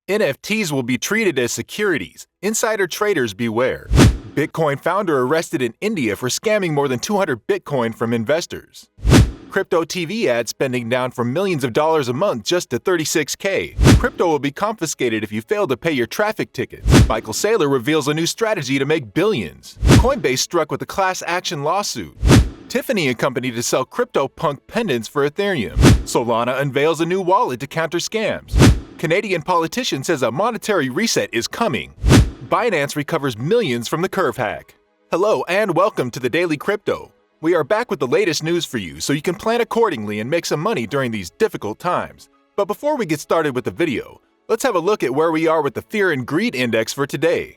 NFTs will be treated as securities. Insider traders beware. Bitcoin founder arrested in India for scamming more than 200 Bitcoin from investors. Crypto TV ad spending down from millions of dollars a month just to $36K. Crypto will be confiscated if you fail to pay your traffic tickets. Michael Saylor reveals a new strategy to make billions. Coinbase struck with a class action lawsuit. Tiffany and company to sell CryptoPunk pendants for Ethereum. Solana unveils a new wallet to counter scams. Canadian politician says a monetary reset is coming. Binance recovers millions from the Curve hack. Hello and welcome to the Daily Crypto. We are back with the latest news for you so you can plan accordingly and make some money during these difficult times. But before we get started with the video, let's have a look at where we are with the Fear and Greed Index for today.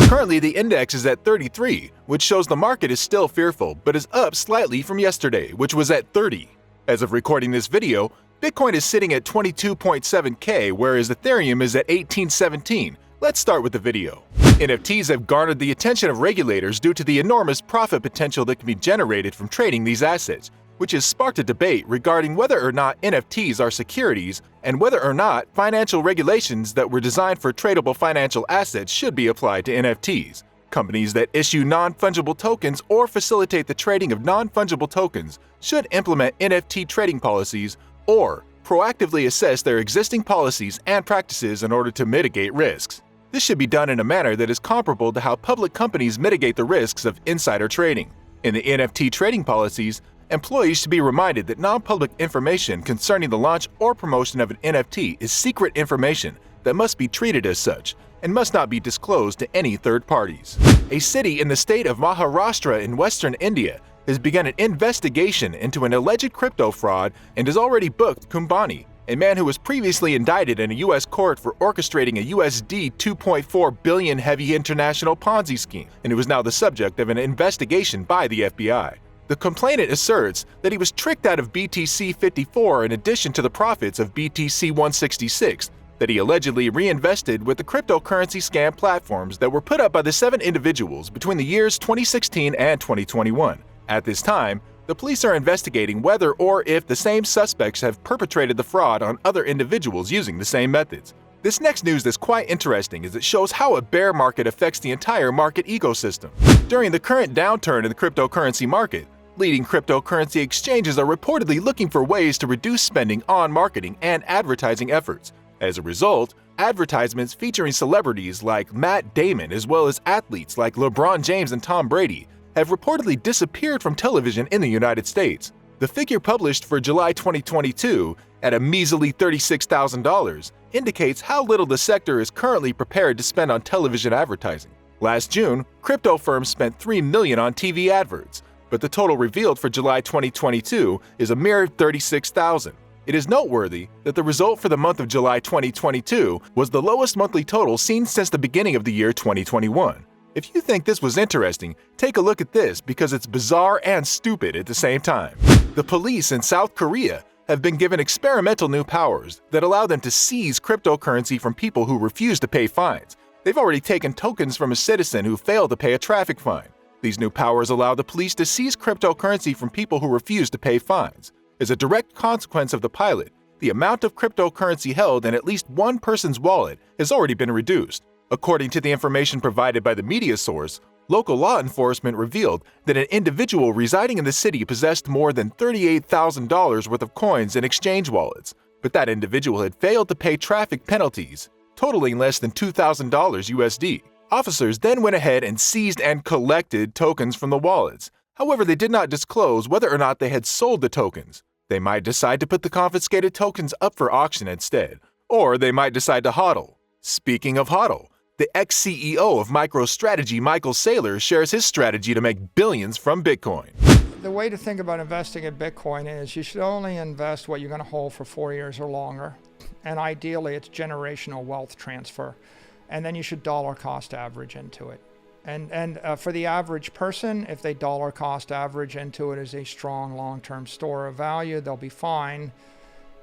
Currently, the index is at 33, which shows the market is still fearful, but is up slightly from yesterday, which was at 30. As of recording this video, Bitcoin is sitting at 22.7K, whereas Ethereum is at 1817. Let's start with the video. NFTs have garnered the attention of regulators due to the enormous profit potential that can be generated from trading these assets, which has sparked a debate regarding whether or not NFTs are securities and whether or not financial regulations that were designed for tradable financial assets should be applied to NFTs. Companies that issue non-fungible tokens or facilitate the trading of non-fungible tokens should implement NFT trading policies or proactively assess their existing policies and practices in order to mitigate risks. This should be done in a manner that is comparable to how public companies mitigate the risks of insider trading. In the NFT trading policies, employees should be reminded that non-public information concerning the launch or promotion of an NFT is secret information that must be treated as such and must not be disclosed to any third parties. A city in the state of Maharashtra in western India has begun an investigation into an alleged crypto fraud and has already booked Kumbani, a man who was previously indicted in a U.S. court for orchestrating a USD 2.4 billion heavy international Ponzi scheme, and who is now the subject of an investigation by the FBI. The complainant asserts that he was tricked out of BTC 54 in addition to the profits of BTC 166 that he allegedly reinvested with the cryptocurrency scam platforms that were put up by the 7 individuals between the years 2016 and 2021. At this time, the police are investigating whether or if the same suspects have perpetrated the fraud on other individuals using the same methods. This next news is quite interesting as it shows how a bear market affects the entire market ecosystem. During the current downturn in the cryptocurrency market, leading cryptocurrency exchanges are reportedly looking for ways to reduce spending on marketing and advertising efforts. As a result, advertisements featuring celebrities like Matt Damon as well as athletes like LeBron James and Tom Brady have reportedly disappeared from television in the United States. The figure published for July 2022 at a measly $36,000 indicates how little the sector is currently prepared to spend on television advertising. Last June, crypto firms spent $3 million on TV adverts, but the total revealed for July 2022 is a mere $36,000. It is noteworthy that the result for the month of July 2022 was the lowest monthly total seen since the beginning of the year 2021. If you think this was interesting, take a look at this because it's bizarre and stupid at the same time. The police in South Korea have been given experimental new powers that allow them to seize cryptocurrency from people who refuse to pay fines. They've already taken tokens from a citizen who failed to pay a traffic fine. These new powers allow the police to seize cryptocurrency from people who refuse to pay fines. As a direct consequence of the pilot, the amount of cryptocurrency held in at least one person's wallet has already been reduced. According to the information provided by the media source, local law enforcement revealed that an individual residing in the city possessed more than $38,000 worth of coins in exchange wallets, but that individual had failed to pay traffic penalties, totaling less than $2,000 USD. Officers then went ahead and seized and collected tokens from the wallets. However, they did not disclose whether or not they had sold the tokens. They might decide to put the confiscated tokens up for auction instead, or they might decide to hodl. Speaking of hodl, the ex-CEO of MicroStrategy, Michael Saylor, shares his strategy to make billions from Bitcoin. The way to think about investing in Bitcoin is you should only invest what you're going to hold for 4 years or longer. And ideally, it's generational wealth transfer. And then you should dollar cost average into it. And for the average person, if they dollar cost average into it as a strong long-term store of value, they'll be fine.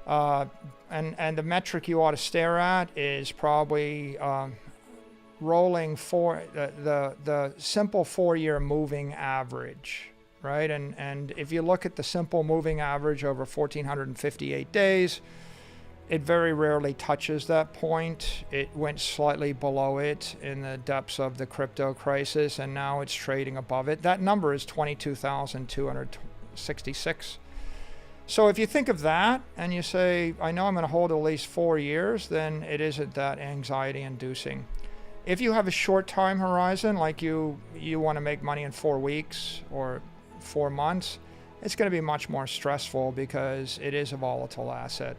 And the metric you ought to stare at is probably rolling the simple 4-year moving average. right? And if you look at the simple moving average over 1,458 days, it very rarely touches that point. It went slightly below it in the depths of the crypto crisis, and now it's trading above it. That number is 22,266. So if you think of that and you say, I know I'm going to hold at least 4 years, then it isn't that anxiety inducing. If you have a short time horizon, like you want to make money in 4 weeks or 4 months, it's going to be much more stressful because it is a volatile asset.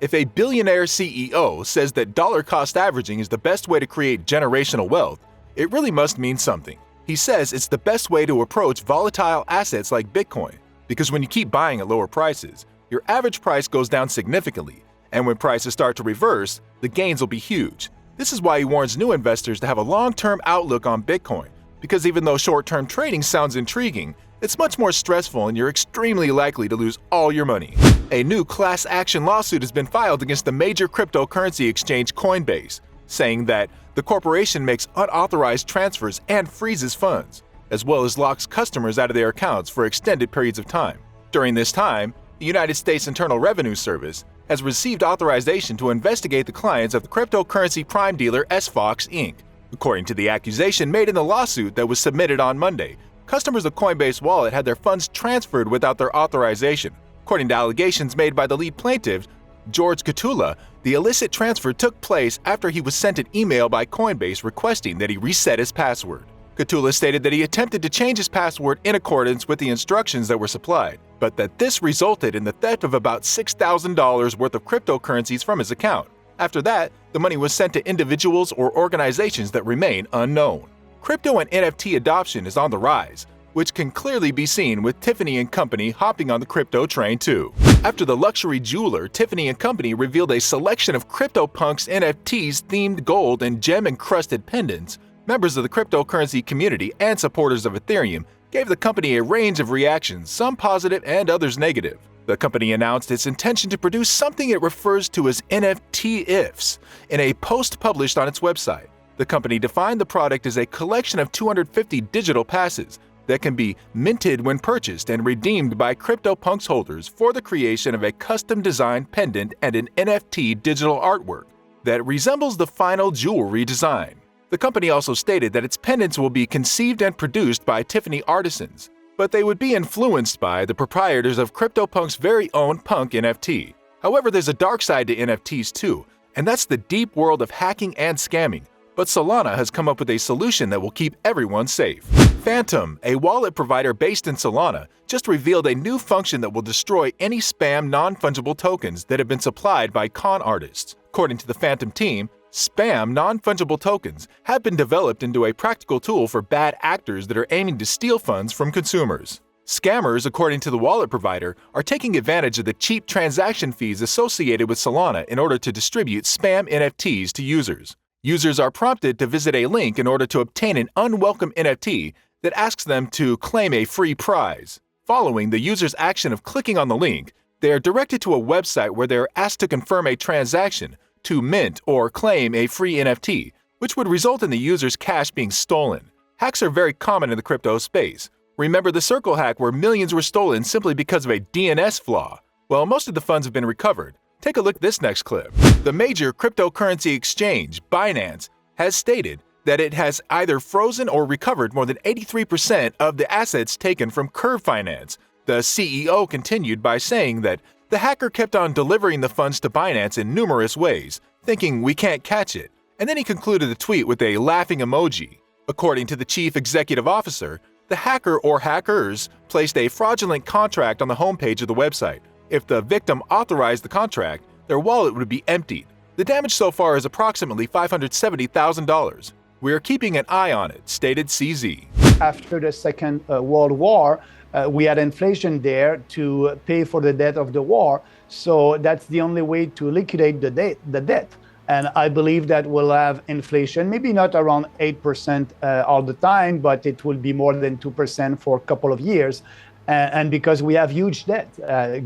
If a billionaire CEO says that dollar cost averaging is the best way to create generational wealth, it really must mean something. He says it's the best way to approach volatile assets like Bitcoin, because when you keep buying at lower prices, your average price goes down significantly, and when prices start to reverse, the gains will be huge. This is why he warns new investors to have a long-term outlook on Bitcoin, because even though short-term trading sounds intriguing, it's much more stressful and you're extremely likely to lose all your money. A new class action lawsuit has been filed against the major cryptocurrency exchange Coinbase, saying that the corporation makes unauthorized transfers and freezes funds, as well as locks customers out of their accounts for extended periods of time. During this time, the United States Internal Revenue Service has received authorization to investigate the clients of the cryptocurrency prime dealer SFOX Inc. According to the accusation made in the lawsuit that was submitted on Monday, customers of Coinbase Wallet had their funds transferred without their authorization. According to allegations made by the lead plaintiff, George Catula, the illicit transfer took place after he was sent an email by Coinbase requesting that he reset his password. Catula stated that he attempted to change his password in accordance with the instructions that were supplied, but that this resulted in the theft of about $6,000 worth of cryptocurrencies from his account. After that, the money was sent to individuals or organizations that remain unknown. Crypto and NFT adoption is on the rise, which can clearly be seen with Tiffany and Company hopping on the crypto train too. After the luxury jeweler Tiffany and Company revealed a selection of CryptoPunks NFTs themed gold and gem-encrusted pendants, members of the cryptocurrency community and supporters of Ethereum gave the company a range of reactions, some positive and others negative. The company announced its intention to produce something it refers to as NFT-IFs in a post published on its website. The company defined the product as a collection of 250 digital passes that can be minted when purchased and redeemed by CryptoPunks holders for the creation of a custom-designed pendant and an NFT digital artwork that resembles the final jewelry design. The company also stated that its pendants will be conceived and produced by Tiffany artisans, but they would be influenced by the proprietors of CryptoPunk's very own Punk NFT. However, there's a dark side to NFTs too, and that's the deep world of hacking and scamming. But Solana has come up with a solution that will keep everyone safe. Phantom, a wallet provider based in Solana, just revealed a new function that will destroy any spam non-fungible tokens that have been supplied by con artists. According to the Phantom team, spam non-fungible tokens have been developed into a practical tool for bad actors that are aiming to steal funds from consumers. Scammers, according to the wallet provider, are taking advantage of the cheap transaction fees associated with Solana in order to distribute spam NFTs to users. Users are prompted to visit a link in order to obtain an unwelcome NFT that asks them to claim a free prize. Following the user's action of clicking on the link, they are directed to a website where they are asked to confirm a transaction to mint or claim a free NFT, which would result in the user's cash being stolen. Hacks are very common in the crypto space. Remember the Circle hack where millions were stolen simply because of a DNS flaw? Well, most of the funds have been recovered. Take a look at this next clip. The major cryptocurrency exchange, Binance, has stated that it has either frozen or recovered more than 83% of the assets taken from Curve Finance. The CEO continued by saying that the hacker kept on delivering the funds to Binance in numerous ways, thinking we can't catch it, and then he concluded the tweet with a laughing emoji. According to the chief executive officer, the hacker or hackers placed a fraudulent contract on the homepage of the website. If the victim authorized the contract, their wallet would be emptied. The damage so far is approximately $570,000. We are keeping an eye on it, stated CZ. After the Second World War, we had inflation there to pay for the debt of the war. So that's the only way to liquidate the debt. And I believe that we'll have inflation, maybe not around 8% all the time, but it will be more than 2% for a couple of years. And because we have huge debt,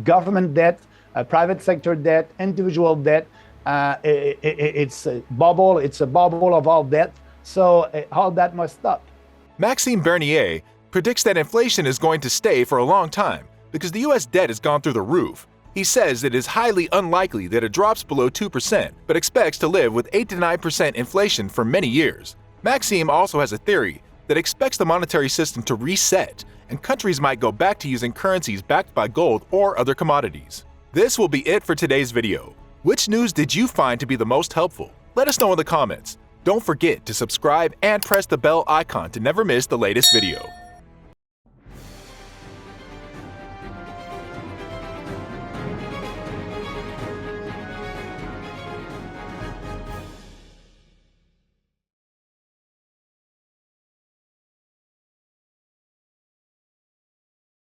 government debt, private sector debt, individual debt, it's a bubble of all debt. So all that must stop. Maxime Bernier, predicts that inflation is going to stay for a long time because the US debt has gone through the roof. He says it is highly unlikely that it drops below 2%, but expects to live with 8 to 9% inflation for many years. Maxime also has a theory that expects the monetary system to reset, and countries might go back to using currencies backed by gold or other commodities. This will be it for today's video. Which news did you find to be the most helpful? Let us know in the comments. Don't forget to subscribe and press the bell icon to never miss the latest video.